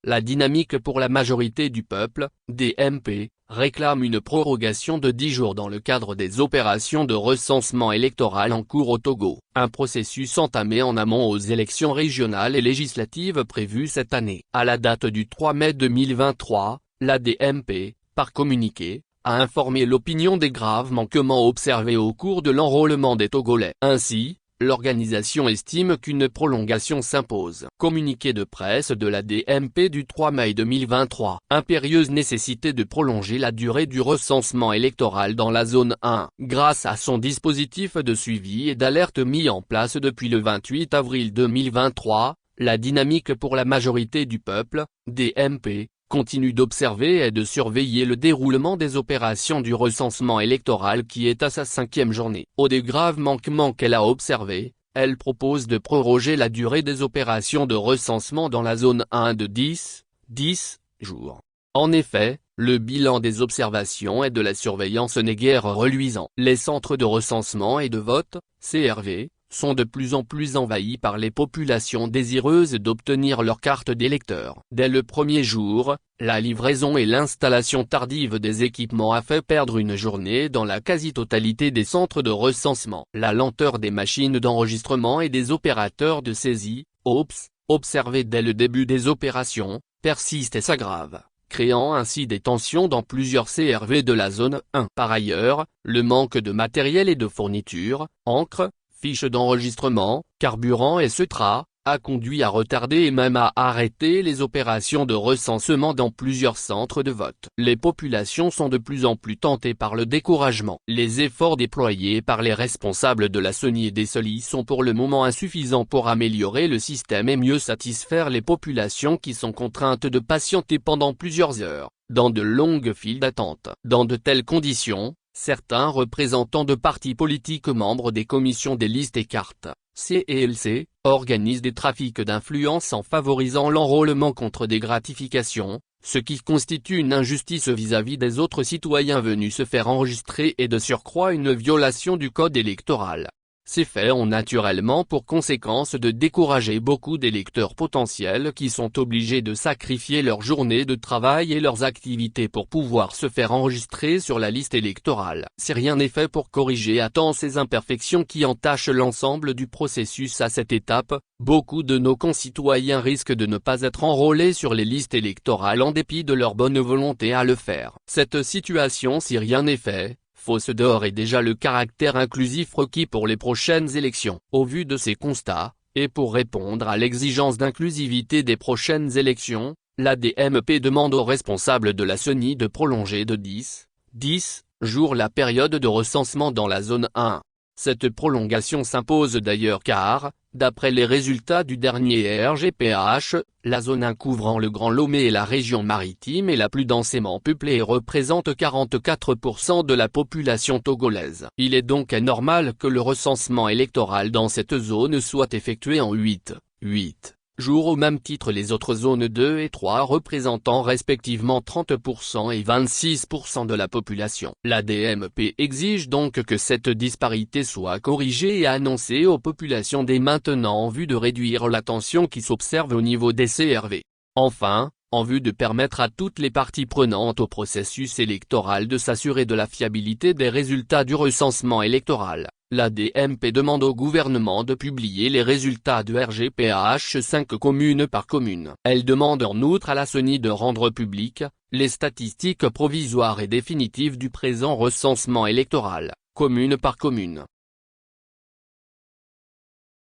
La Dynamique pour la majorité du peuple, DMP, réclame une prorogation de 10 jours dans le cadre des opérations de recensement électoral en cours au Togo, un processus entamé en amont aux élections régionales et législatives prévues cette année. À la date du 3 mai 2023, la DMP, par communiqué, a informé l'opinion des graves manquements observés au cours de l'enrôlement des Togolais. Ainsi, l'organisation estime qu'une prolongation s'impose. Communiqué de presse de la DMP du 3 mai 2023. Impérieuse nécessité de prolonger la durée du recensement électoral dans la zone 1. Grâce à son dispositif de suivi et d'alerte mis en place depuis le 28 avril 2023, la Dynamique pour la majorité du peuple, DMP, continue d'observer et de surveiller le déroulement des opérations du recensement électoral qui est à sa 5e journée. Au des graves manquements qu'elle a observés, elle propose de proroger la durée des opérations de recensement dans la zone 1 de 10 jours. En effet, le bilan des observations et de la surveillance n'est guère reluisant. Les centres de recensement et de vote, CRV, sont de plus en plus envahis par les populations désireuses d'obtenir leur carte d'électeur. Dès le premier jour, la livraison et l'installation tardive des équipements a fait perdre une journée dans la quasi-totalité des centres de recensement. La lenteur des machines d'enregistrement et des opérateurs de saisie, OPS, observée dès le début des opérations, persiste et s'aggrave, créant ainsi des tensions dans plusieurs CRV de la zone 1. Par ailleurs, le manque de matériel et de fournitures, encre, fiches d'enregistrement, carburant et Cetra, a conduit à retarder et même à arrêter les opérations de recensement dans plusieurs centres de vote. Les populations sont de plus en plus tentées par le découragement. Les efforts déployés par les responsables de la CENI et des SOLI sont pour le moment insuffisants pour améliorer le système et mieux satisfaire les populations qui sont contraintes de patienter pendant plusieurs heures, dans de longues files d'attente. Dans de telles conditions, certains représentants de partis politiques membres des commissions des listes et cartes, CLC, organisent des trafics d'influence en favorisant l'enrôlement contre des gratifications, ce qui constitue une injustice vis-à-vis des autres citoyens venus se faire enregistrer et de surcroît une violation du code électoral. Ces faits ont naturellement pour conséquence de décourager beaucoup d'électeurs potentiels qui sont obligés de sacrifier leur journée de travail et leurs activités pour pouvoir se faire enregistrer sur la liste électorale. Si rien n'est fait pour corriger à temps ces imperfections qui entachent l'ensemble du processus à cette étape, beaucoup de nos concitoyens risquent de ne pas être enrôlés sur les listes électorales en dépit de leur bonne volonté à le faire. Cette situation, si rien n'est fait, fausse d'or est déjà le caractère inclusif requis pour les prochaines élections. Au vu de ces constats, et pour répondre à l'exigence d'inclusivité des prochaines élections, la DMP demande aux responsables de la CENI de prolonger de 10 jours la période de recensement dans la zone 1. Cette prolongation s'impose d'ailleurs car, d'après les résultats du dernier RGPH, la zone 1 couvrant le Grand Lomé et la région maritime est la plus densément peuplée et représente 44% de la population togolaise. Il est donc anormal que le recensement électoral dans cette zone soit effectué en 8 jours au même titre les autres zones 2 et 3 représentant respectivement 30% et 26% de la population. La DMP exige donc que cette disparité soit corrigée et annoncée aux populations dès maintenant en vue de réduire la tension qui s'observe au niveau des CRV. Enfin, en vue de permettre à toutes les parties prenantes au processus électoral de s'assurer de la fiabilité des résultats du recensement électoral, la DMP demande au gouvernement de publier les résultats de RGPH 5 commune par commune. Elle demande en outre à la CENI de rendre publiques les statistiques provisoires et définitives du présent recensement électoral, commune par commune.